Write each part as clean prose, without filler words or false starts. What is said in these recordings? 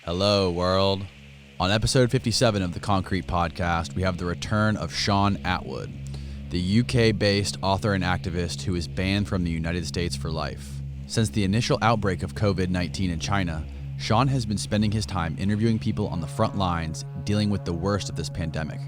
Hello, world. On episode 57 of the KONCRETE podcast, we have the return of Shaun Attwood, the UK-based author and activist who is banned from the United States for life. Since the initial outbreak of COVID-19 in China, Shaun has been spending his time interviewing people on the front lines dealing with the worst of this pandemic.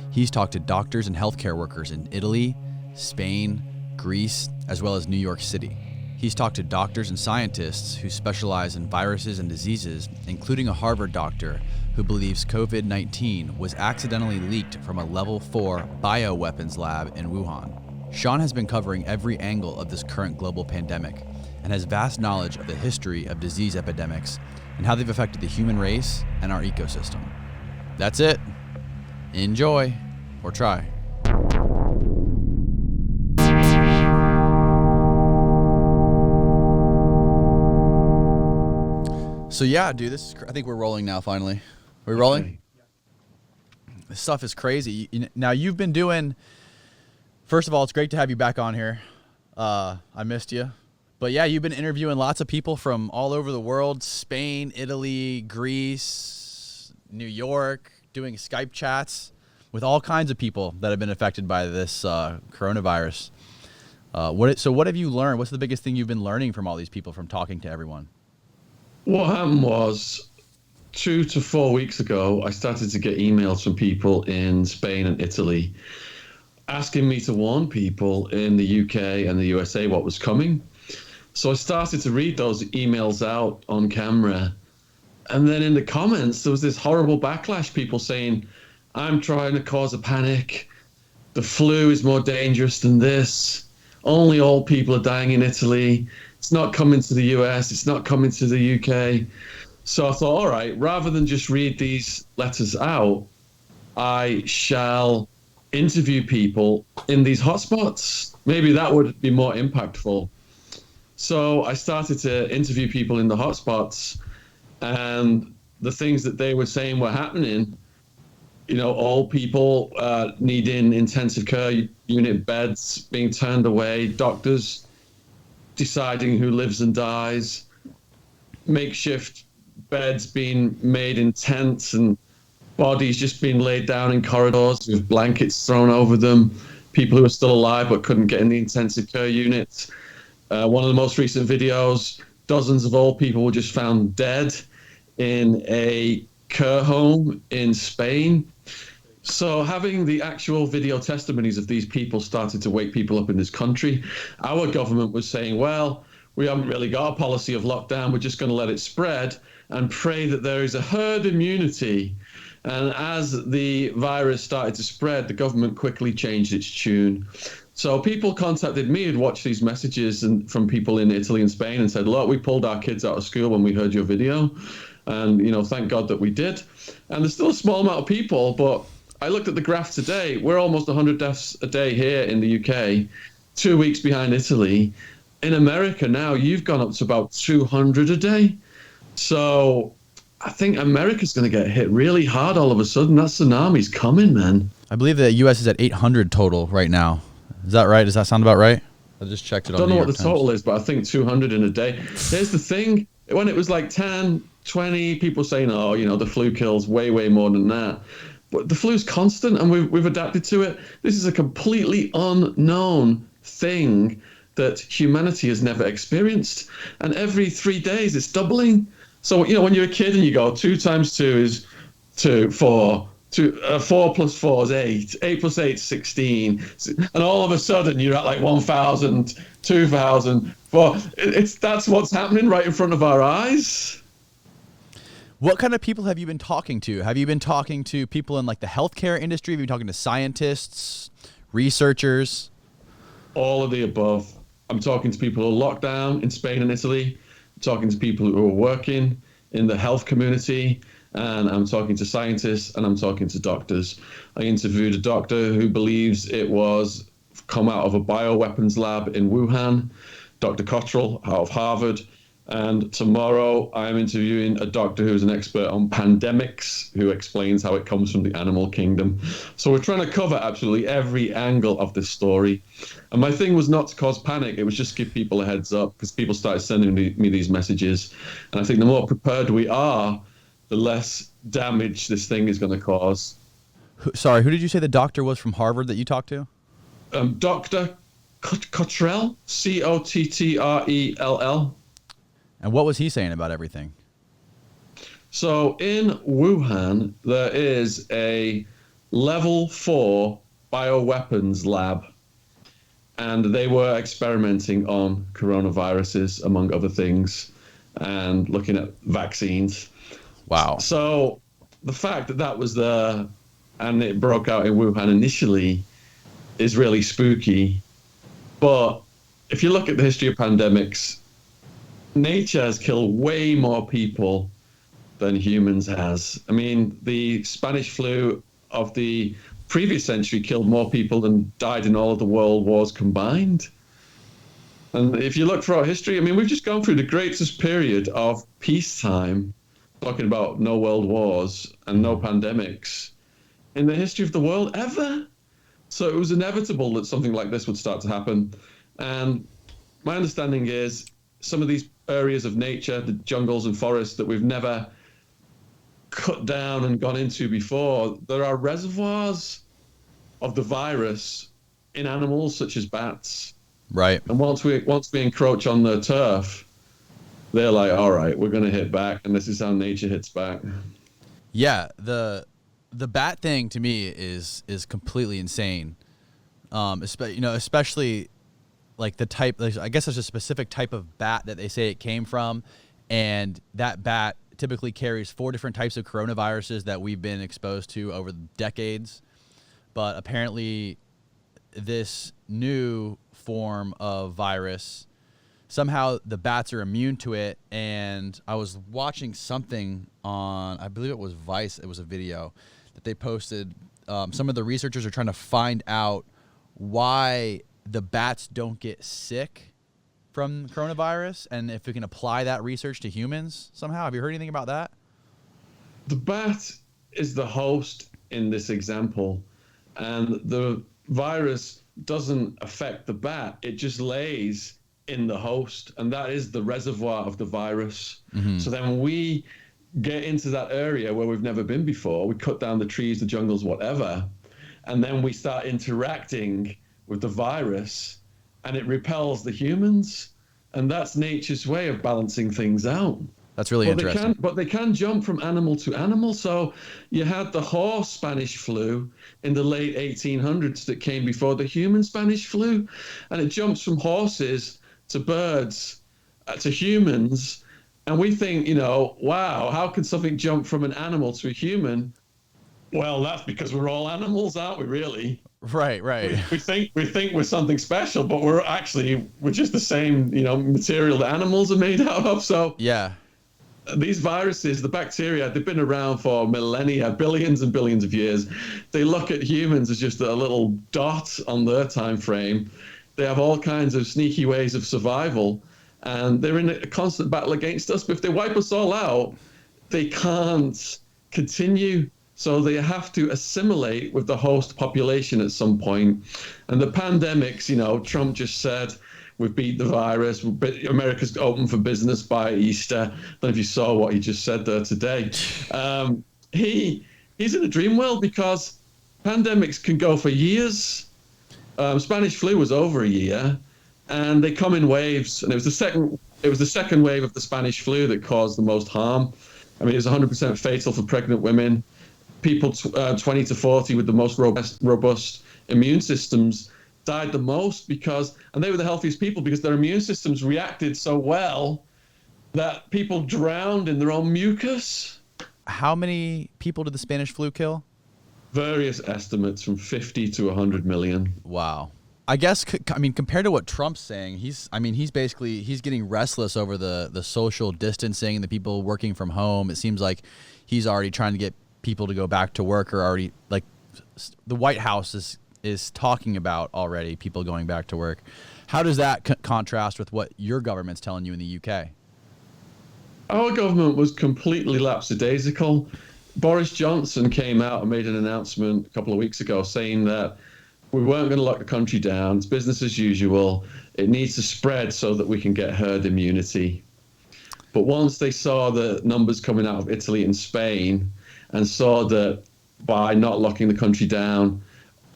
He's talked to doctors and healthcare workers in Italy, Spain, Greece, as well as New York City. He's talked to doctors and scientists who specialize in viruses and diseases, including a Harvard doctor who believes COVID-19 was accidentally leaked from a level 4 bioweapons lab in Wuhan. Shaun has been covering every angle of this current global pandemic and has vast knowledge of the history of disease epidemics and how they've affected the human race and our ecosystem. That's it. Enjoy, or try. So yeah, dude, I think we're rolling now. Finally, are we rolling? Okay. This stuff is crazy. Now you've been doing. First of all, it's great to have you back on here. I missed you, but yeah, you've been interviewing lots of people from all over the world: Spain, Italy, Greece, New York, doing Skype chats with all kinds of people that have been affected by this coronavirus. What have you learned? What's the biggest thing you've been learning from all these people from talking to everyone? What happened was 2 to 4 weeks ago, I started to get emails from people in Spain and Italy asking me to warn people in the UK and the USA what was coming. So I started to read those emails out on camera. And then in the comments, there was this horrible backlash, people saying, I'm trying to cause a panic. The flu is more dangerous than this. Only old people are dying in Italy. It's not coming to the US. It's not coming to the UK. So I thought, all right, rather than just read these letters out, I shall interview people in these hotspots. Maybe that would be more impactful. So I started to interview people in the hotspots, and the things that they were saying were happening. You know, old people needing intensive care unit beds being turned away, doctors deciding who lives and dies, makeshift beds being made in tents and bodies just being laid down in corridors with blankets thrown over them, people who are still alive but couldn't get in the intensive care units. One of the most recent videos, dozens of old people were just found dead in a care home in Spain. So having the actual video testimonies of these people started to wake people up in this country. Our government was saying, well, we haven't really got a policy of lockdown. We're just going to let it spread and pray that there is a herd immunity. And as the virus started to spread, the government quickly changed its tune. So people contacted me who'd watched these messages from people in Italy and Spain and said, look, we pulled our kids out of school when we heard your video. And, you know, thank God that we did. And there's still a small amount of people, but I looked at the graph today. We're almost 100 deaths a day here in the UK, 2 weeks behind Italy. In America now, you've gone up to about 200 a day. So I think America's going to get hit really hard all of a sudden. That tsunami's coming, man. I believe the U.S. is at 800 total right now. Is that right? Does that sound about right? I just checked it on I don't know what the Times. total is, but I think 200 in a day. Here's the thing. When it was like 10, 20, people saying, oh, you know, the flu kills way, way more than that. But the flu's constant, and we've adapted to it. This is a completely unknown thing that humanity has never experienced. And every 3 days, it's doubling. So, you know, when you're a kid and you go 2 times 2 is 2, 4. 4 plus 4 is 8. 8 plus 8 is 16. And all of a sudden, you're at like 1,000, 2,000. That's what's happening right in front of our eyes. What kind of people have you been talking to? Have you been talking to people in like the healthcare industry? Have you been talking to scientists, researchers? All of the above. I'm talking to people who are locked down in Spain and Italy. I'm talking to people who are working in the health community. And I'm talking to scientists, and I'm talking to doctors. I interviewed a doctor who believes it was come out of a bioweapons lab in Wuhan, Dr. Cottrell out of Harvard. And tomorrow I'm interviewing a doctor who's an expert on pandemics, who explains how it comes from the animal kingdom. So we're trying to cover absolutely every angle of this story. And my thing was not to cause panic. It was just give people a heads up, because people started sending me these messages. And I think the more prepared we are the less damage this thing is going to cause. Sorry, who did you say the doctor was from Harvard that you talked to? Dr. Cottrell, Cottrell. And what was he saying about everything? So in Wuhan, there is a level 4 bioweapons lab, and they were experimenting on coronaviruses, among other things, and looking at vaccines. Wow. So the fact that that was there and it broke out in Wuhan initially is really spooky. But if you look at the history of pandemics, nature has killed way more people than humans has. I mean, the Spanish flu of the previous century killed more people than died in all of the world wars combined. And if you look throughout history, I mean, we've just gone through the greatest period of peacetime, talking about no world wars and no pandemics in the history of the world ever. So it was inevitable that something like this would start to happen. And my understanding is some of these areas of nature, the jungles and forests that we've never cut down and gone into before, there are reservoirs of the virus in animals such as bats. Right. And once we encroach on the turf, they're like, all right, we're going to hit back, and this is how nature hits back. Yeah, the bat thing to me is completely insane. Especially like the type. I guess there's a specific type of bat that they say it came from, and that bat typically carries 4 different types of coronaviruses that we've been exposed to over decades. But apparently, this new form of virus, somehow the bats are immune to it. And I was watching something on, I believe it was Vice. It was a video that they posted. Some of the researchers are trying to find out why the bats don't get sick from coronavirus, and if we can apply that research to humans somehow. Have you heard anything about that? The bat is the host in this example, and the virus doesn't affect the bat. It just lays in the host, and that is the reservoir of the virus. Mm-hmm. So then when we get into that area where we've never been before, we cut down the trees, the jungles, whatever, and then we start interacting with the virus, and it repels the humans, and that's nature's way of balancing things out. That's really interesting. But they can jump from animal to animal. So you had the horse Spanish flu in the late 1800s that came before the human Spanish flu, and it jumps from horses to birds to humans. And we think, wow, how can something jump from an animal to a human? Well, that's because we're all animals, aren't we, really? Right. We think we're something special, but we're just the same, material that animals are made out of. So yeah, these viruses, the bacteria, they've been around for millennia, billions and billions of years. They look at humans as just a little dot on their time frame. They have all kinds of sneaky ways of survival, and they're in a constant battle against us. But if they wipe us all out, they can't continue. So they have to assimilate with the host population at some point. And the pandemics, Trump just said, we've beat the virus. America's open for business by Easter. I don't know if you saw what he just said there today. He's in a dream world because pandemics can go for years. Spanish flu was over a year, and they come in waves. And it was the second wave of the Spanish flu that caused the most harm. I mean, it was 100% fatal for pregnant women. People 20 to 40 with the most robust immune systems died the most and they were the healthiest people because their immune systems reacted so well that people drowned in their own mucus. How many people did the Spanish flu kill? Various estimates from 50 to 100 million. Wow. I guess, compared to what Trump's saying, he's getting restless over the social distancing and the people working from home. It seems like he's already trying to get people to go back to work, or already, like, the White House is talking about already people going back to work. How does that contrast with what your government's telling you in the UK? Our government was completely lapsadaisical. Boris Johnson came out and made an announcement a couple of weeks ago saying that we weren't going to lock the country down. It's business as usual. It needs to spread so that we can get herd immunity. But once they saw the numbers coming out of Italy and Spain and saw that by not locking the country down,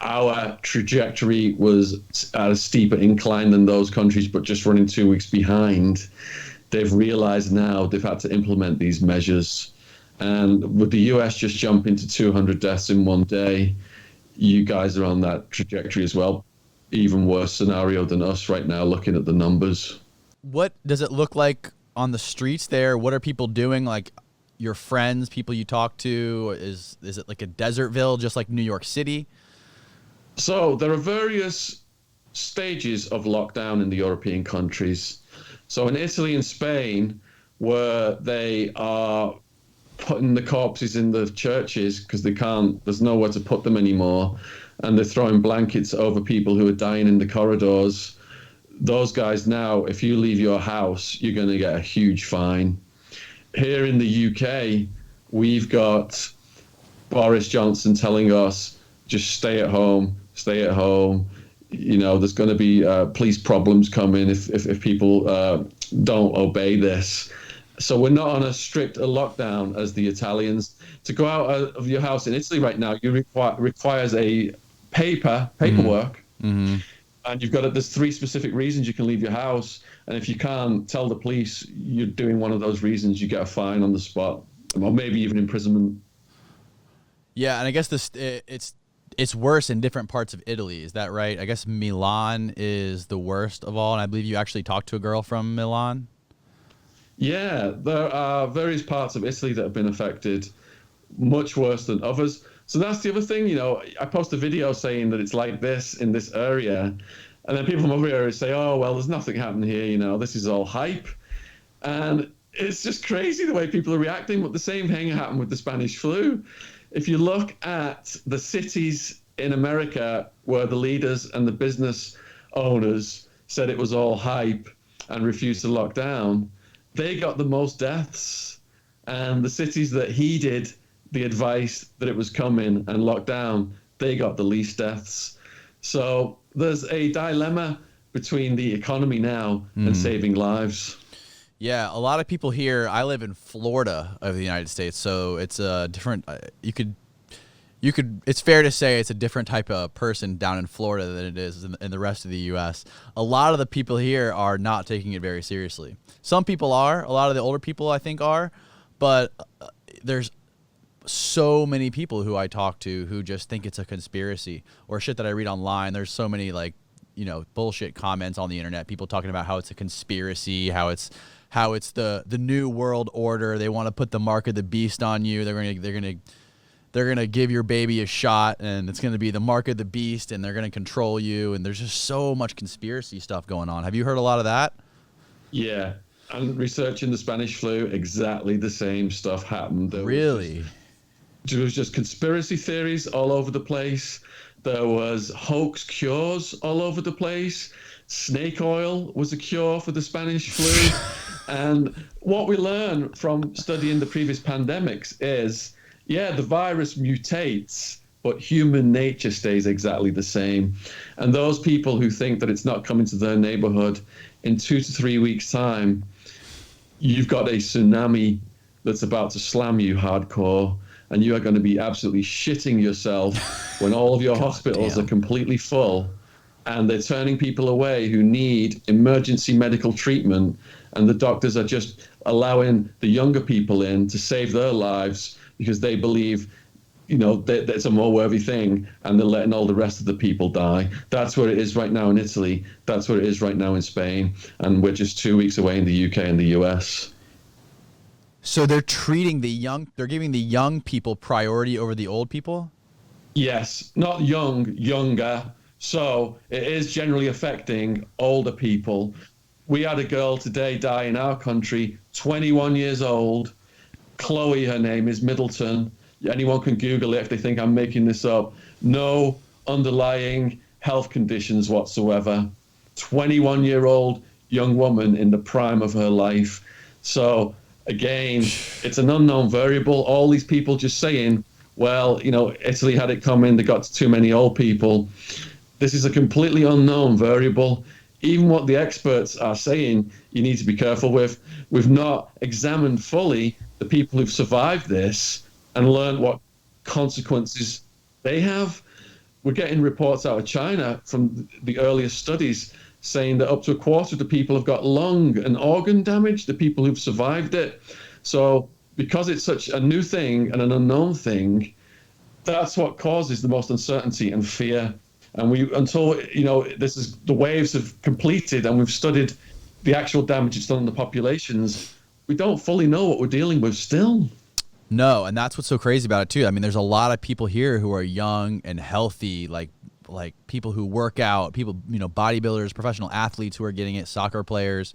our trajectory was at a steeper incline than those countries, but just running 2 weeks behind, they've realized now they've had to implement these measures. And with the US just jumping to 200 deaths in one day, you guys are on that trajectory as well. Even worse scenario than us right now, looking at the numbers. What does it look like on the streets there? What are people doing? Like your friends, people you talk to, is it like a desertville, just like New York City? So there are various stages of lockdown in the European countries. So in Italy and Spain, where they are putting the corpses in the churches because there's nowhere to put them anymore, and they're throwing blankets over people who are dying in the corridors. Those guys now, if you leave your house, you're going to get a huge fine. Here in the UK, we've got Boris Johnson telling us, just stay at home, stay at home. You know, there's going to be police problems coming if people don't obey this. So we're not on as strict a lockdown as the Italians. To go out of your house in Italy right now, you requires a paperwork. Mm-hmm. And there's 3 specific reasons you can leave your house. And if you can't tell the police you're doing one of those reasons, you get a fine on the spot, or maybe even imprisonment. Yeah, and I guess it's worse in different parts of Italy. Is that right? I guess Milan is the worst of all, and I believe you actually talked to a girl from Milan. Yeah, there are various parts of Italy that have been affected much worse than others. So that's the other thing, you know, I post a video saying that it's like this in this area, and then people from other areas say, oh, well, there's nothing happening here, you know, this is all hype. And it's just crazy the way people are reacting, but the same thing happened with the Spanish flu. If you look at the cities in America where the leaders and the business owners said it was all hype and refused to lock down, they got the most deaths. And the cities that heeded the advice that it was coming and locked down, they got the least deaths. So there's a dilemma between the economy now and saving lives. Yeah, a lot of people here. I live in Florida of the United States, so it's a different. You could. It's fair to say it's a different type of person down in Florida than it is in the rest of the U.S. A lot of the people here are not taking it very seriously. Some people are. A lot of the older people, I think, are. But there's so many people who I talk to who just think it's a conspiracy or shit that I read online. There's so many bullshit comments on the internet. People talking about how it's a conspiracy, how it's the new world order. They want to put the mark of the beast on you. They're gonna give your baby a shot, and it's gonna be the mark of the beast, and they're gonna control you. And there's just so much conspiracy stuff going on. Have you heard a lot of that? Yeah, and researching the Spanish flu, exactly the same stuff happened. Really? There was just conspiracy theories all over the place. There was hoax cures all over the place. Snake oil was a cure for the Spanish flu. And what we learn from studying the previous pandemics is, yeah, the virus mutates, but human nature stays exactly the same. And those people who think that it's not coming to their neighborhood in 2 to 3 weeks' time, you've got a tsunami that's about to slam you hardcore, and you are going to be absolutely shitting yourself when all of your hospitals are completely full, and they're turning people away who need emergency medical treatment, and the doctors are just allowing the younger people in to save their lives because they believe, you know, that's a more worthy thing, and they're letting all the rest of the people die. That's where it is right now in Italy. That's where it is right now in Spain, and we're just 2 weeks away in the UK and the US. So they're giving the young people priority over the old people? Yes, not younger. So it is generally affecting older people. We had a girl today die in our country, 21 years old. Chloe, her name is Middleton. Anyone can Google it if they think I'm making this up. No underlying health conditions whatsoever. 21-year-old young woman in the prime of her life. So again, it's an unknown variable. All these people just saying, well, you know, Italy had it coming, they got too many old people. This is a completely unknown variable. even what the experts are saying, you need to be careful with. We've not examined fully the people who've survived this and learned what consequences they have. We're getting reports out of China from the earliest studies saying that up to a quarter of the people have got lung and organ damage, the people who've survived it. So because it's such a new thing and an unknown thing, that's what causes the most uncertainty and fear. And until this is the waves have completed and we've studied the actual damage it's done on the populations, we don't fully know what we're dealing with still. No, and that's what's so crazy about it too. I mean, there's a lot of people here who are young and healthy, like people who work out, people, bodybuilders, professional athletes who are getting it, soccer players.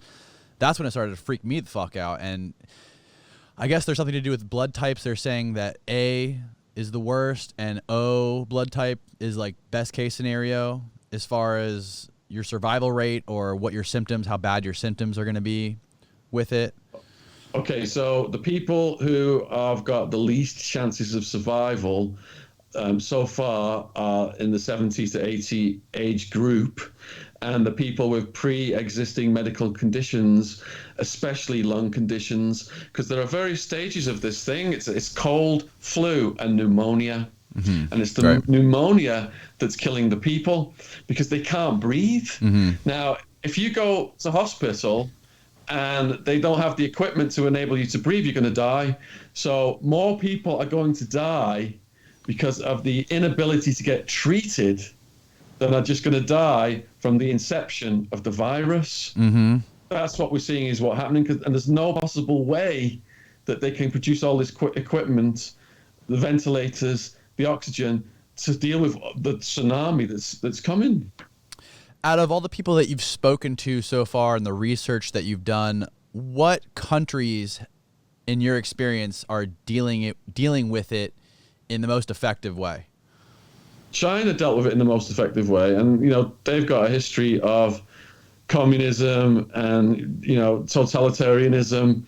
That's when it started to freak me the fuck out. And I guess there's something to do with blood types. They're saying that A is the worst and O blood type is like best case scenario as far as your survival rate or what your symptoms, how bad your symptoms are going to be with it. Okay, so the people who have got the least chances of survival so far are in the 70 to 80 age group, and the people with pre-existing medical conditions, especially lung conditions, because there are various stages of this thing. It's cold, flu, and pneumonia. Mm-hmm. And it's the pneumonia that's killing the people because they can't breathe. Mm-hmm. Now, if you go to hospital and they don't have the equipment to enable you to breathe, you're going to die. So more people are going to die because of the inability to get treated than are just going to die from the inception of the virus. Mm-hmm. That's what we're seeing is what's happening. And there's no possible way that they can produce all this equipment, the ventilators, the oxygen, to deal with the tsunami that's coming. Out of all the people that you've spoken to so far and the research that you've done, what countries, in your experience, are dealing with it in the most effective way? China dealt with it in the most effective way, and they've got a history of communism and totalitarianism,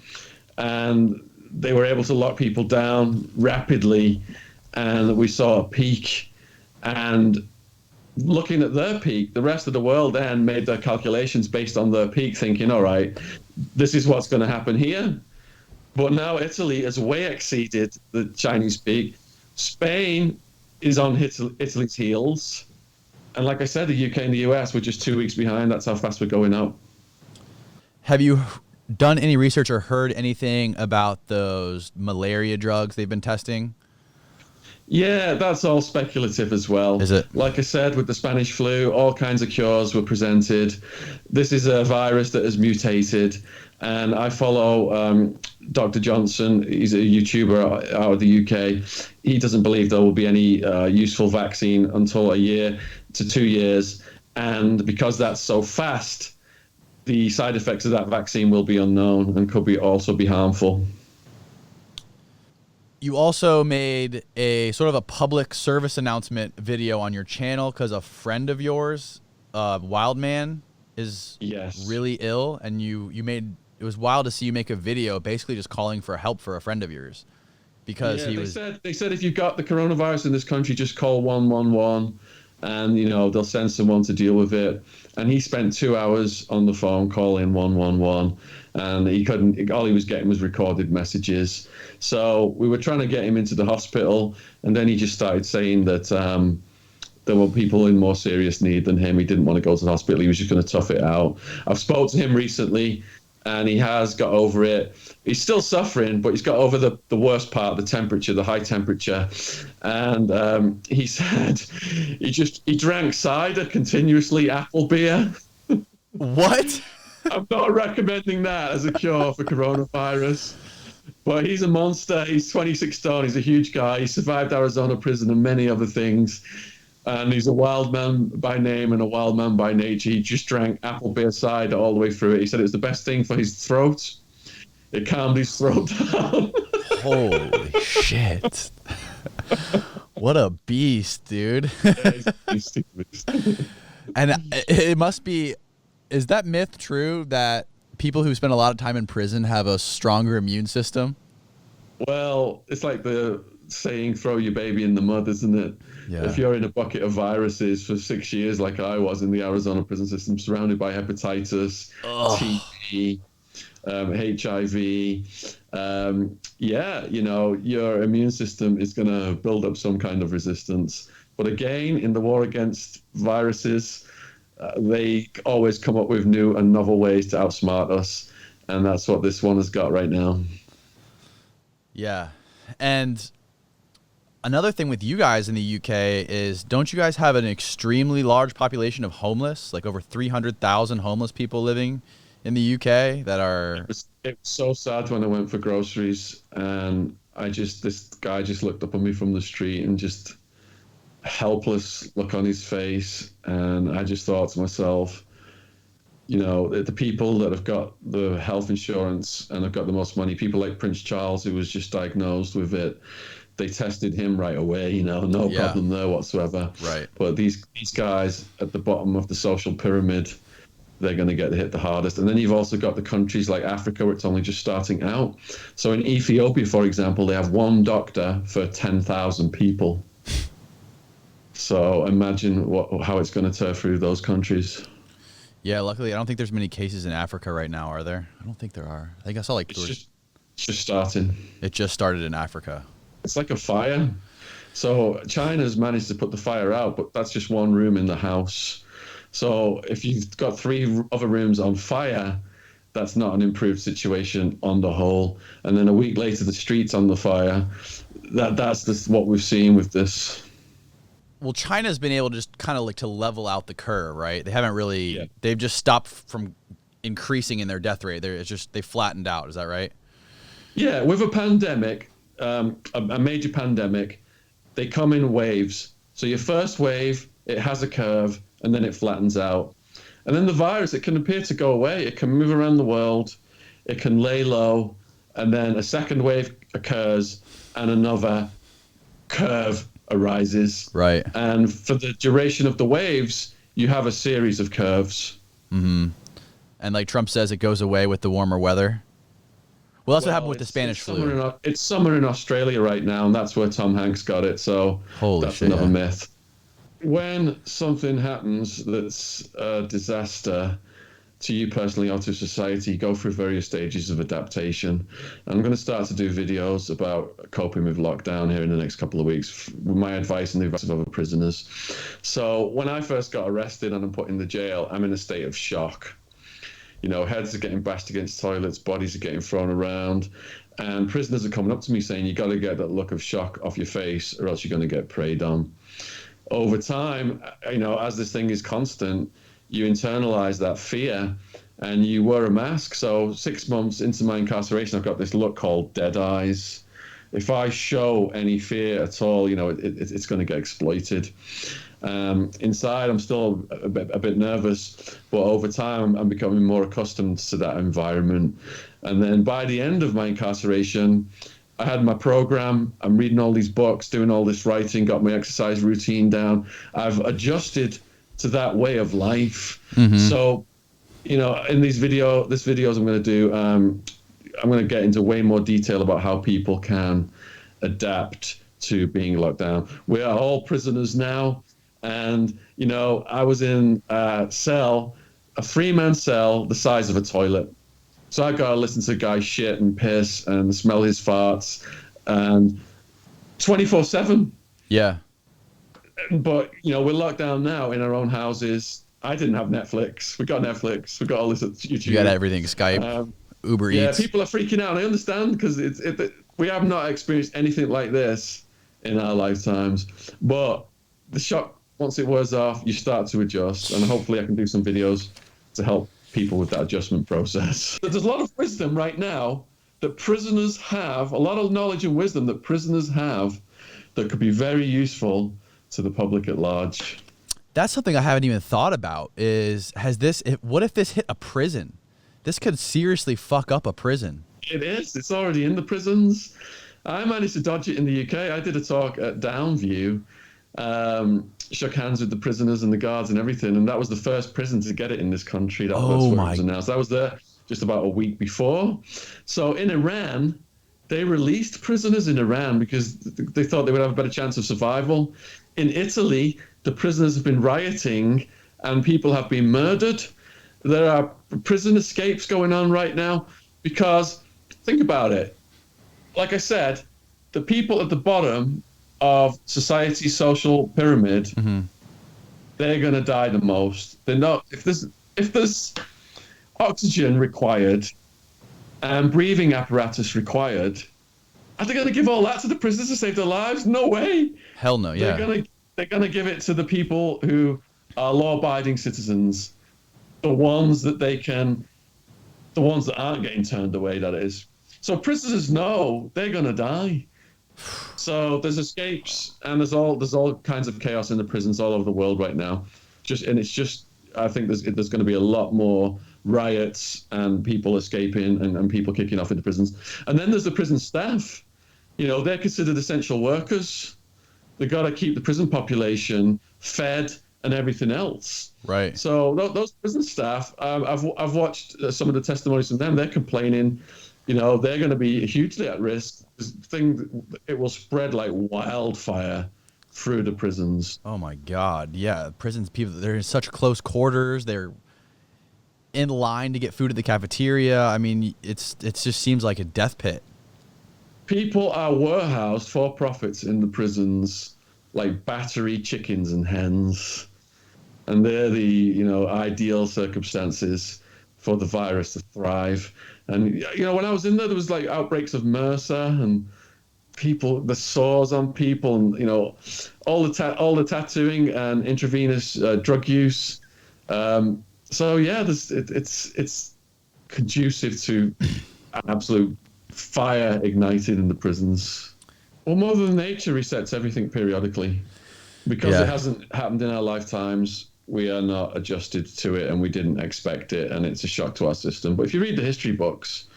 and they were able to lock people down rapidly, and we saw a peak. And looking at their peak, the rest of the world then made their calculations based on their peak, thinking, all right, this is what's going to happen here. But now Italy has way exceeded the Chinese peak. Spain is on Italy's heels. And like I said, the UK and the US were just 2 weeks behind. That's how fast we're going up. Have you done any research or heard anything about those malaria drugs they've been testing? Yeah, that's all speculative as well. Is it? Like I said, with the Spanish flu, all kinds of cures were presented. This is a virus that has mutated. And I follow Dr. Johnson. He's a YouTuber out of the UK. He doesn't believe there will be any useful vaccine until a year to 2 years. And because that's so fast, the side effects of that vaccine will be unknown and could also be harmful. You also made a sort of a public service announcement video on your channel because a friend of yours, Wildman, is really ill, and it was wild to see you make a video basically just calling for help for a friend of yours because they said if you've got the coronavirus in this country, just call 111 and they'll send someone to deal with it. And he spent 2 hours on the phone calling 111, and he couldn't. All he was getting was recorded messages. So we were trying to get him into the hospital, and then he just started saying that there were people in more serious need than him. He didn't want to go to the hospital. He was just going to tough it out. I've spoke to him recently, and he has got over it. He's still suffering, but he's got over the worst part, the temperature, the high temperature. And he said he drank cider continuously, apple beer. What? I'm not recommending that as a cure for coronavirus. But he's a monster. He's 26 stone. He's a huge guy. He survived Arizona prison and many other things. And he's a wild man by name and a wild man by nature. He just drank apple beer cider all the way through it. He said it was the best thing for his throat. It calmed his throat down. Holy shit. What a beast, dude. Yeah, he's a beast. And it must be, is that myth true that people who spend a lot of time in prison have a stronger immune system? Well, it's like the saying throw your baby in the mud, isn't it? Yeah. If you're in a bucket of viruses for 6 years, like I was in the Arizona prison system, surrounded by hepatitis, Ugh. TB, HIV, yeah, your immune system is going to build up some kind of resistance. But again, in the war against viruses, they always come up with new and novel ways to outsmart us. And that's what this one has got right now. Yeah. And another thing with you guys in the UK is, don't you guys have an extremely large population of homeless, like over 300,000 homeless people living in the UK that are... It was so sad when I went for groceries, and this guy just looked up at me from the street and just helpless look on his face. And I just thought to myself, the people that have got the health insurance and have got the most money, people like Prince Charles, who was just diagnosed with it, they tested him right away, no problem there whatsoever. Right. But these guys at the bottom of the social pyramid, they're going to get hit the hardest. And then you've also got the countries like Africa, where it's only just starting out. So in Ethiopia, for example, they have one doctor for 10,000 people. So imagine how it's going to tear through those countries. Yeah, luckily, I don't think there's many cases in Africa right now, are there? I don't think there are. I think I saw like... It's just starting. It just started in Africa. It's like a fire. So China's managed to put the fire out, but that's just one room in the house. So if you've got 3 other rooms on fire, that's not an improved situation on the whole. And then a week later, the street's on the fire. That's what we've seen with this. Well, China's been able to just kind of like to level out the curve, right? They haven't really, they've just stopped from increasing in their death rate. They flattened out. Is that right? Yeah, with a pandemic, a major pandemic, they come in waves. So your first wave, it has a curve, and then it flattens out. And then the virus, it can appear to go away. It can move around the world. It can lay low. And then a second wave occurs, and another curve arises. Right. And for the duration of the waves, you have a series of curves. Mm-hmm. And like Trump says, it goes away with the warmer weather. Well, that's what happened with the Spanish flu. It's summer in Australia right now, and that's where Tom Hanks got it. So that's another myth. When something happens that's a disaster to you personally or to society, you go through various stages of adaptation. I'm going to start to do videos about coping with lockdown here in the next couple of weeks, with my advice and the advice of other prisoners. So when I first got arrested and I'm put in the jail, I'm in a state of shock. Heads are getting bashed against toilets, bodies are getting thrown around, and prisoners are coming up to me saying, you got to get that look of shock off your face or else you're going to get preyed on. Over time, as this thing is constant, you internalize that fear and you wear a mask. So 6 months into my incarceration, I've got this look called dead eyes. If I show any fear at all, it's going to get exploited. Inside, I'm still a bit nervous, but over time, I'm becoming more accustomed to that environment. And then by the end of my incarceration, I had my program. I'm reading all these books, doing all this writing, got my exercise routine down. I've adjusted to that way of life. Mm-hmm. So, in this videos I'm going to do, I'm going to get into way more detail about how people can adapt to being locked down. We are all prisoners now. And, I was in a 3-man cell the size of a toilet. So I got to listen to guys shit and piss and smell his farts and 24/7. Yeah. But, we're locked down now in our own houses. I didn't have Netflix. We got Netflix. We got all this at YouTube. You got everything, Skype, Uber Eats. Yeah, people are freaking out. And I understand because we have not experienced anything like this in our lifetimes. But the shock, once it wears off, you start to adjust. And hopefully I can do some videos to help people with that adjustment process. There's a lot of wisdom right now that prisoners have, a lot of knowledge and wisdom that prisoners have that could be very useful to the public at large. That's something I haven't even thought about what if this hit a prison? This could seriously fuck up a prison. It is. It's already in the prisons. I managed to dodge it in the UK. I did a talk at Downview, shook hands with the prisoners and the guards and everything, and that was the first prison to get it in this country. That's where it was announced. I was there just about a week before. So in Iran, they released prisoners in Iran because they thought they would have a better chance of survival. In Italy, the prisoners have been rioting and people have been murdered. There are prison escapes going on right now because, think about it. Like I said, the people at the bottom of society's social pyramid, they're going to die the most. They're not. If there's oxygen required and breathing apparatus required, are they going to give all that to the prisoners to save their lives? No way. Hell no. Yeah. They're gonna give it to the people who are law-abiding citizens, the ones that aren't getting turned away. That is. So prisoners know they're going to die. So there's escapes and there's all kinds of chaos in the prisons all over the world right now. I think there's going to be a lot more riots and people escaping and people kicking off into prisons. And then there's the prison staff. They're considered essential workers. They've got to keep the prison population fed and everything else. Right. So those prison staff, I've watched some of the testimonies from them. They're complaining, they're going to be hugely at risk. It will spread like wildfire through the prisons. Oh my God. Yeah. Prisons, people, they're in such close quarters. They're in line to get food at the cafeteria. I mean, it just seems like a death pit. People are warehoused for profits in the prisons like battery chickens and hens. And they're the, ideal circumstances for the virus to thrive. And, when I was in there was like outbreaks of MRSA and the sores on people and, all the tattooing and intravenous drug use. So yeah, it's conducive to an absolute fire ignited in the prisons. Well, Mother Nature resets everything periodically. Because it hasn't happened in our lifetimes, we are not adjusted to it and we didn't expect it, and it's a shock to our system. But if you read the history books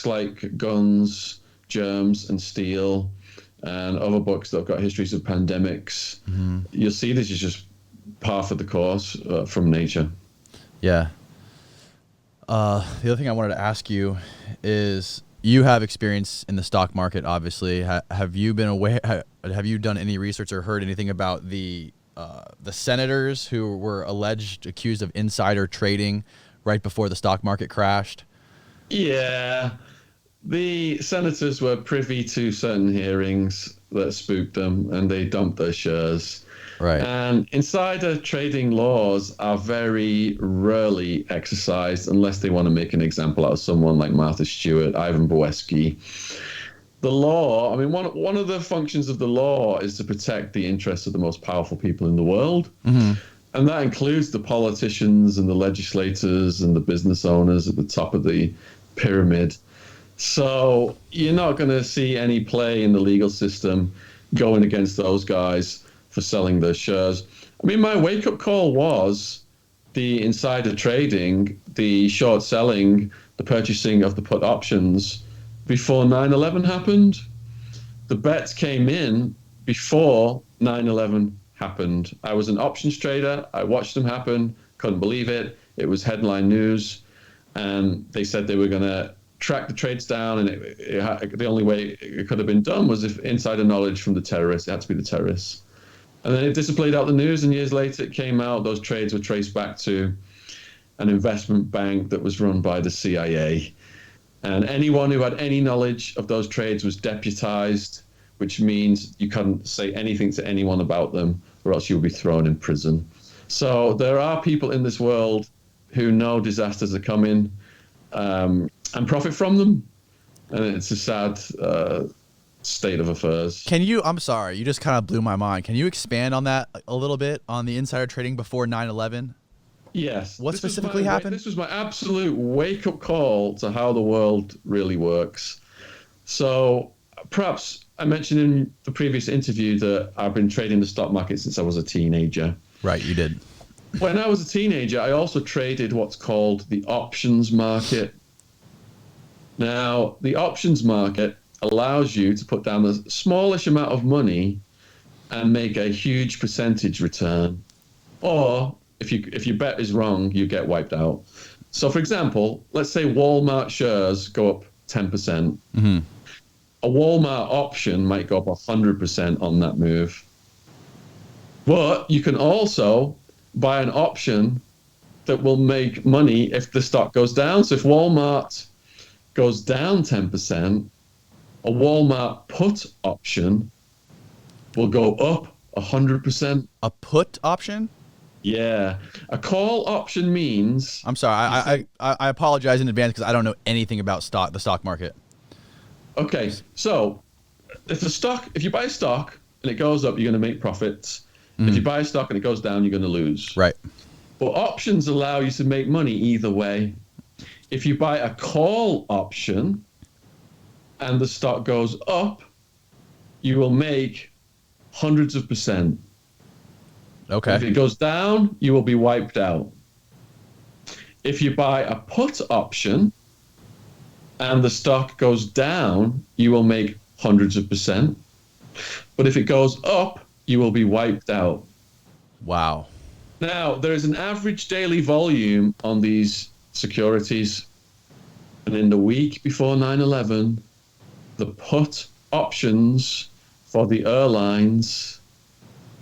like Guns, Germs and Steel, and other books that have got histories of pandemics, you'll see this is just par for the course from nature. Yeah. The other thing I wanted to ask you is, you have experience in the stock market, obviously. Have you been aware? Have you done any research or heard anything about the senators who were accused of insider trading right before the stock market crashed? Yeah, the senators were privy to certain hearings that spooked them, and they dumped their shares. Right. And insider trading laws are very rarely exercised unless they want to make an example out of someone like Martha Stewart, Ivan Boesky. The law, one of the functions of the law is to protect the interests of the most powerful people in the world. And that includes the politicians and the legislators and the business owners at the top of the pyramid. So you're not going to see any play in the legal system going against those guys for selling their shares. My wake-up call was the insider trading, the short selling, the purchasing of the put options before 9/11 happened. The bets came in before 9/11 happened. I was an options trader. I watched them happen, couldn't believe it. It was headline news. And they said they were going to track the trades down, and the only way it could have been done was if insider knowledge from the terrorists. It had to be the terrorists. And then it displayed out the news, and years later it came out those trades were traced back to an investment bank that was run by the CIA. And anyone who had any knowledge of those trades was deputized, which means you couldn't say anything to anyone about them, or else you'll be thrown in prison. So there are people in this world who know disasters are coming and profit from them. And it's a sad state of affairs. I'm sorry, you just kind of blew my mind. Can you expand on that a little bit, on the insider trading before 9/11? Yes. What specifically happened? This was my absolute wake-up call to how the world really works. So perhaps I mentioned in the previous interview that I've been trading the stock market since I was a teenager. Right, you did. When I was a teenager, I also traded what's called the options market. Now, the options market allows you to put down a smallish amount of money and make a huge percentage return. Or if your bet is wrong, you get wiped out. So, for example, let's say Walmart shares go up 10%. a Walmart option might go up 100% on that move. But you can also buy an option that will make money if the stock goes down. So if Walmart goes down 10%, a Walmart put option will go up 100%. A put option? Yeah. A call option means I'm sorry. I apologize in advance because I don't know anything about the stock market. okay, so if you buy a stock and it goes up, you're going to make profits. If you buy a stock and it goes down, you're going to lose. Right. But options allow you to make money either way. If you buy a call option and the stock goes up, you will make hundreds of percent. Okay. If it goes down, you will be wiped out. If you buy a put option and the stock goes down, you will make hundreds of percent. But if it goes up, you will be wiped out. Wow. Now, there is an average daily volume on these securities. And in the week before 9/11, the put options for the airlines,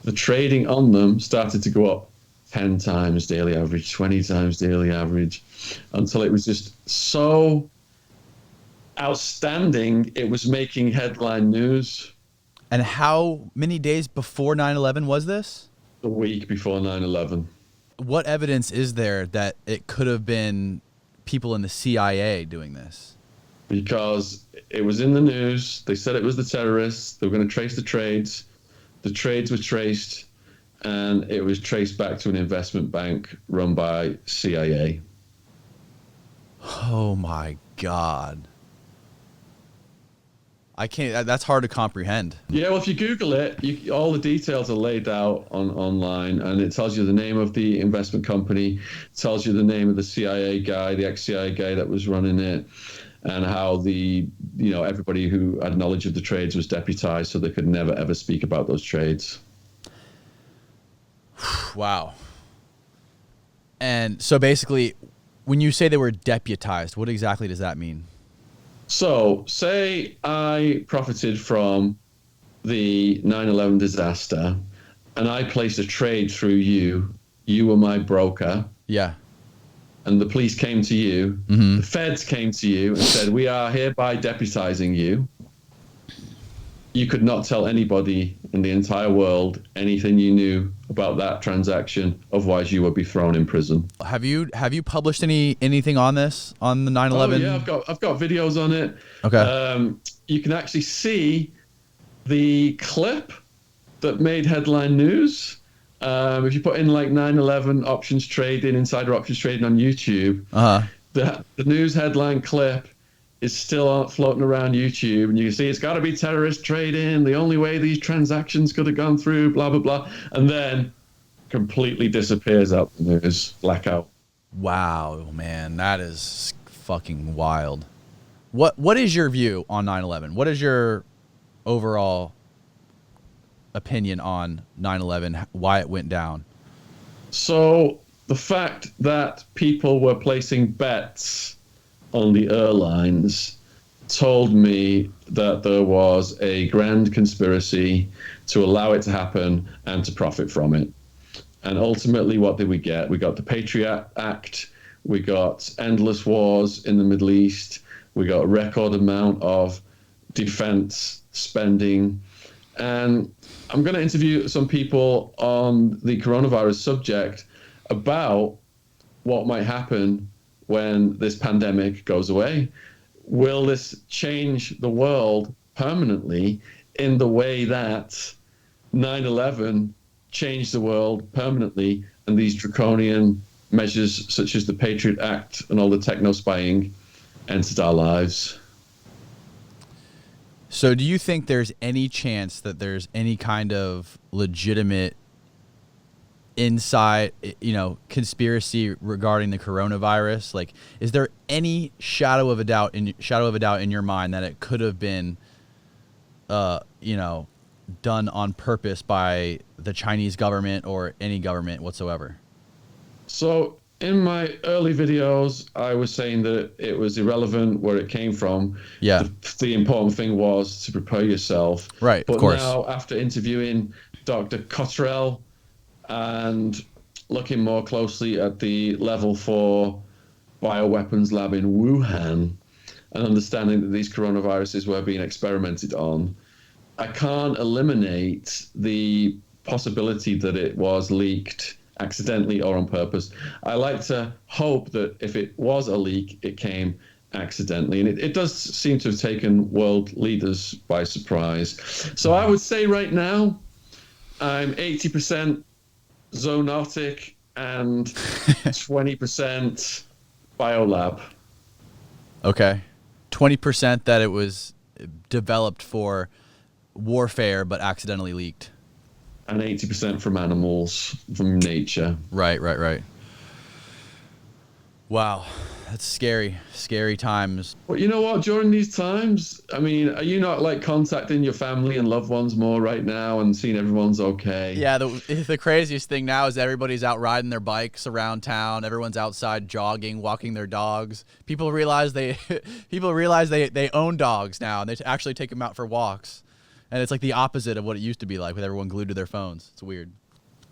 the trading on them started to go up 10 times daily average, 20 times daily average, until it was just so outstanding, it was making headline news. And how many days before 9/11 was this? The week before 9/11. What evidence is there that it could have been people in the CIA doing this? Because it was in the news. They said it was the terrorists. They were going to trace the trades. The trades were traced, and it was traced back to an investment bank run by CIA. Oh my God. I can't. That's hard to comprehend. Yeah, well, if you Google it, all the details are laid out online, and it tells you the name of the investment company, tells you the name of the CIA guy, the ex-CIA guy that was running it, and how everybody who had knowledge of the trades was deputized, so they could never ever speak about those trades. Wow. And so basically, when you say they were deputized, what exactly does that mean? So, say I profited from the 9/11 disaster, and I placed a trade through you. You were my broker. Yeah. And the police came to you. Mm-hmm. The feds came to you and said, "We are hereby deputizing you." You could not tell anybody in the entire world anything you knew about that transaction. Otherwise, you would be thrown in prison. Have you published anything on this, on the 9/11? Oh yeah, I've got videos on it. Okay. You can actually see the clip that made headline news. If you put in like 9/11 options trading, insider options trading on YouTube, the news headline clip is still floating around YouTube, and you can see it's got to be terrorist trading. The only way these transactions could have gone through, blah blah blah, and then completely disappears out the news, blackout. Wow, man, that is fucking wild. What is your view on 9/11? What is your overall opinion on 9/11? Why it went down? So the fact that people were placing bets on the airlines told me that there was a grand conspiracy to allow it to happen and to profit from it. And ultimately, what did we get? We got the Patriot Act. We got endless wars in the Middle East. We got a record amount of defense spending. And I'm going to interview some people on the coronavirus subject about what might happen when this pandemic goes away. Will this change the world permanently in the way that 9/11 changed the world permanently, and these draconian measures such as the Patriot Act and all the techno spying entered our lives? So do you think there's any chance that there's any kind of legitimate inside, conspiracy regarding the coronavirus? Like, is there any shadow of a doubt in your mind that it could have been, done on purpose by the Chinese government or any government whatsoever? So in my early videos, I was saying that it was irrelevant where it came from. Yeah. The important thing was to prepare yourself. Right. Of But course. now, after interviewing Dr. Cottrell and looking more closely at the level 4 bioweapons lab in Wuhan and understanding that these coronaviruses were being experimented on, I can't eliminate the possibility that it was leaked accidentally or on purpose. I like to hope that if it was a leak, it came accidentally. And it does seem to have taken world leaders by surprise. So I would say right now, I'm 80% zoonotic and 20% biolab. Okay. 20% that it was developed for warfare but accidentally leaked. And 80% from animals, from nature. Right. Wow. That's scary times. But you know what? During these times, I mean, are you not like contacting your family and loved ones more right now and seeing everyone's okay? Yeah, the craziest thing now is everybody's out riding their bikes around town. Everyone's outside jogging, walking their dogs. People realize they own dogs now, and they actually take them out for walks. And it's like the opposite of what it used to be like with everyone glued to their phones. It's weird.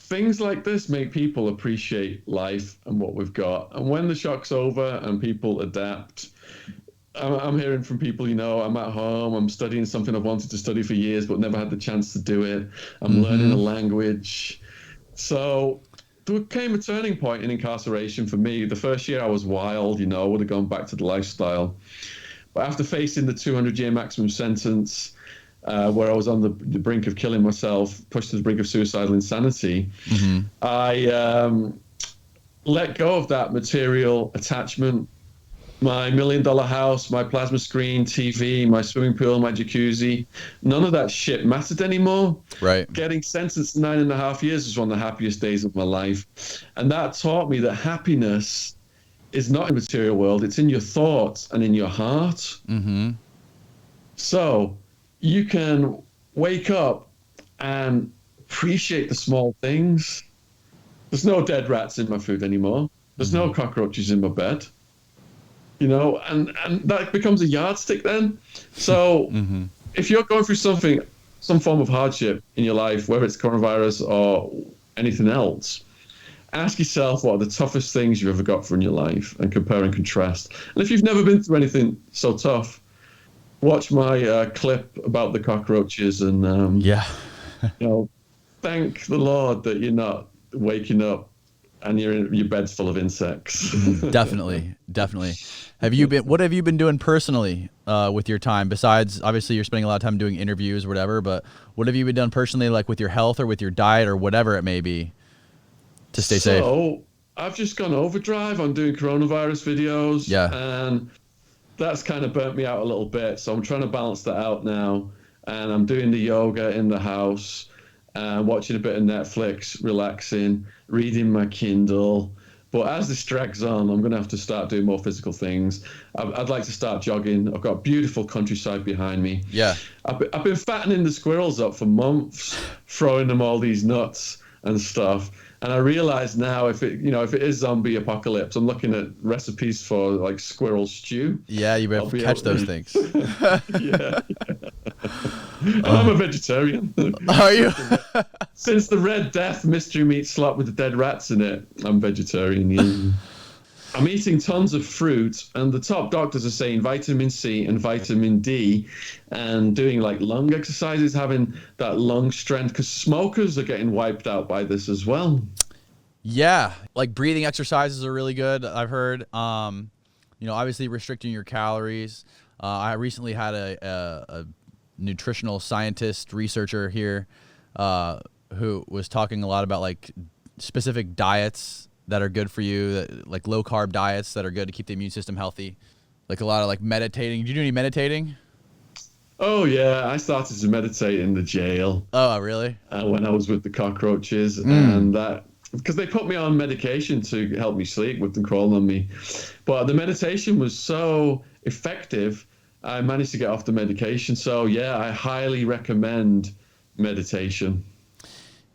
Things like this make people appreciate life and what we've got. And when the shock's over and people adapt, I'm hearing from people, I'm at home, I'm studying something I've wanted to study for years but never had the chance to do it. I'm learning a language. So there came a turning point in incarceration for me. The first year I was wild, I would have gone back to the lifestyle. But after facing the 200-year maximum sentence, where I was on the brink of killing myself, pushed to the brink of suicidal insanity, I let go of that material attachment. My $1 million house, my plasma screen, TV, my swimming pool, my jacuzzi, none of that shit mattered anymore. Right. Getting sentenced to 9.5 years was one of the happiest days of my life. And that taught me that happiness is not in the material world, it's in your thoughts and in your heart. So you can wake up and appreciate the small things. There's no dead rats in my food anymore. There's no cockroaches in my bed. And that becomes a yardstick then. So if you're going through some form of hardship in your life, whether it's coronavirus or anything else, ask yourself what are the toughest things you've ever got through in your life and compare and contrast. And if you've never been through anything so tough, watch my clip about the cockroaches and thank the Lord that you're not waking up and your bed's full of insects. Definitely. What have you been doing personally with your time? Besides, obviously, you're spending a lot of time doing interviews or whatever, but what have you been done personally, like with your health or with your diet or whatever it may be, to stay safe? So I've just gone overdrive on doing coronavirus videos. Yeah. And that's kind of burnt me out a little bit. So I'm trying to balance that out now. And I'm doing the yoga in the house, watching a bit of Netflix, relaxing, reading my Kindle. But as this drags on, I'm going to have to start doing more physical things. I'd like to start jogging. I've got beautiful countryside behind me. Yeah. I've been fattening the squirrels up for months, throwing them all these nuts and stuff. And I realize now if it is zombie apocalypse, I'm looking at recipes for like squirrel stew. Yeah, you better catch those things. Yeah. I'm a vegetarian. Are you? Since the Red Death mystery meat slot with the dead rats in it, I'm vegetarian. Yeah. I'm eating tons of fruit, and the top doctors are saying vitamin C and vitamin D, and doing like lung exercises, having that lung strength, because smokers are getting wiped out by this as well. Yeah, like breathing exercises are really good, I've heard. Obviously restricting your calories. I recently had a nutritional scientist researcher here who was talking a lot about like specific diets that are good for you, like low carb diets that are good to keep the immune system healthy. Like a lot of like meditating. Did you do any meditating? Oh yeah, I started to meditate in the jail. Oh really? When I was with the cockroaches, and that because they put me on medication to help me sleep with them crawling on me, but the meditation was so effective, I managed to get off the medication. So yeah, I highly recommend meditation.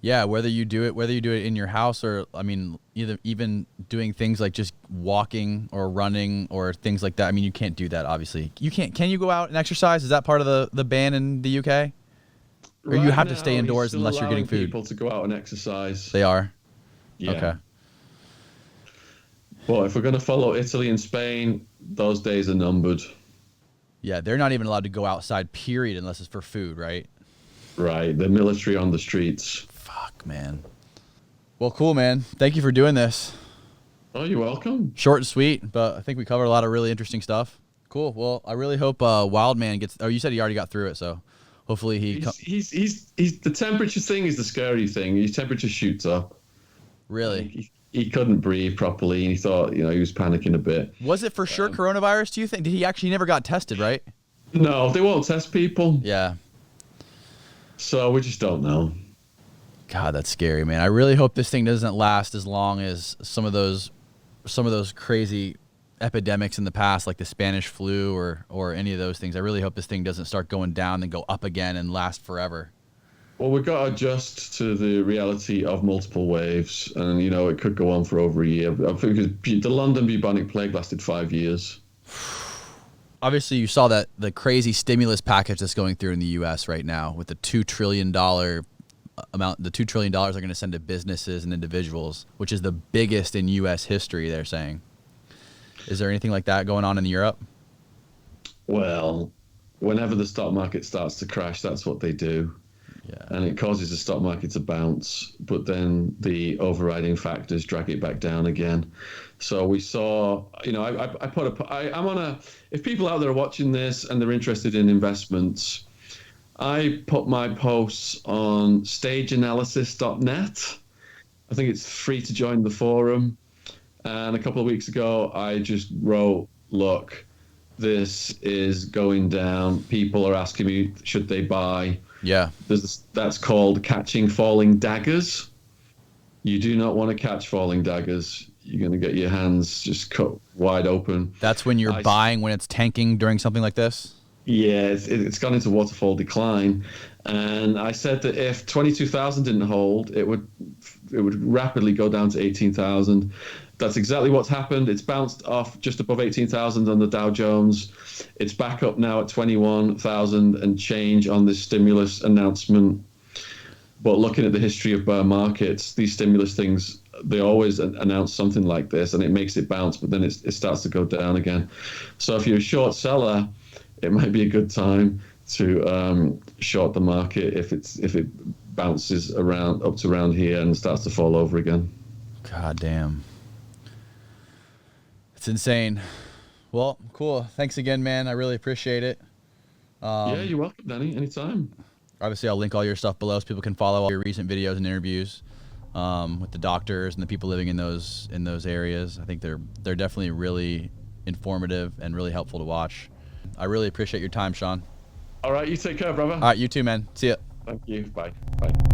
Yeah, whether you do it in your house or, I mean, even doing things like just walking or running or things like that. I mean, you can't do that, obviously. You can't. Can you go out and exercise? Is that part of the ban in the UK? Or you Right have to stay now, he's indoors still unless you're getting allowing food? people to go out and exercise. They are. Yeah. Okay. But if we're going to follow Italy and Spain, those days are numbered. Yeah, they're not even allowed to go outside, period, unless it's for food, right? Right. The military on the streets. Fuck, man. Well, cool, man. Thank you for doing this. Oh, you're welcome. Short and sweet, but I think we covered a lot of really interesting stuff. Cool. Well, I really hope Wildman gets. Oh, you said he already got through it, so hopefully he's the temperature thing is the scary thing. His temperature shoots up. Really? He couldn't breathe properly, and he thought, he was panicking a bit. Was it for sure coronavirus, do you think? Did he actually never got tested, right? No, they won't test people. Yeah. So we just don't know. God, that's scary, man. I really hope this thing doesn't last as long as some of those crazy epidemics in the past, like the Spanish flu or any of those things. I really hope this thing doesn't start going down and go up again and last forever. Well, we've got to adjust to the reality of multiple waves, and it could go on for over a year. I think the London bubonic plague lasted 5 years. Obviously, you saw that the crazy stimulus package that's going through in the U.S. right now with the $2 trillion amount. The $2 trillion are going to send to businesses and individuals, which is the biggest in U.S. history, they're saying. Is there anything like that going on in Europe? Well, whenever the stock market starts to crash, that's what they do. Yeah. And it causes the stock market to bounce, but then the overriding factors drag it back down again. So we saw, I'm on a, if people out there are watching this and they're interested in investments, I put my posts on stageanalysis.net. I think it's free to join the forum. And a couple of weeks ago, I just wrote, look, this is going down. People are asking me, should they buy? Yeah. That's called catching falling daggers. You do not want to catch falling daggers. You're going to get your hands just cut wide open. That's when you're buying when it's tanking during something like this? Yeah, it's gone into waterfall decline. And I said that if 22,000 didn't hold, it would rapidly go down to 18,000. That's exactly what's happened. It's bounced off just above 18,000 on the Dow Jones. It's back up now at 21,000 and change on this stimulus announcement. But looking at the history of bear markets, these stimulus things, they always announce something like this and it makes it bounce, but then it starts to go down again. So if you're a short seller, it might be a good time to short the market if it bounces around up to around here and starts to fall over again. God damn. It's insane. Well, cool. Thanks again, man. I really appreciate it. Yeah, you're welcome, Danny. Anytime. Obviously, I'll link all your stuff below so people can follow all your recent videos and interviews with the doctors and the people living in those areas. I think they're definitely really informative and really helpful to watch. I really appreciate your time, Shaun. All right, you take care, brother. All right, you too, man. See ya. Thank you. Bye. Bye.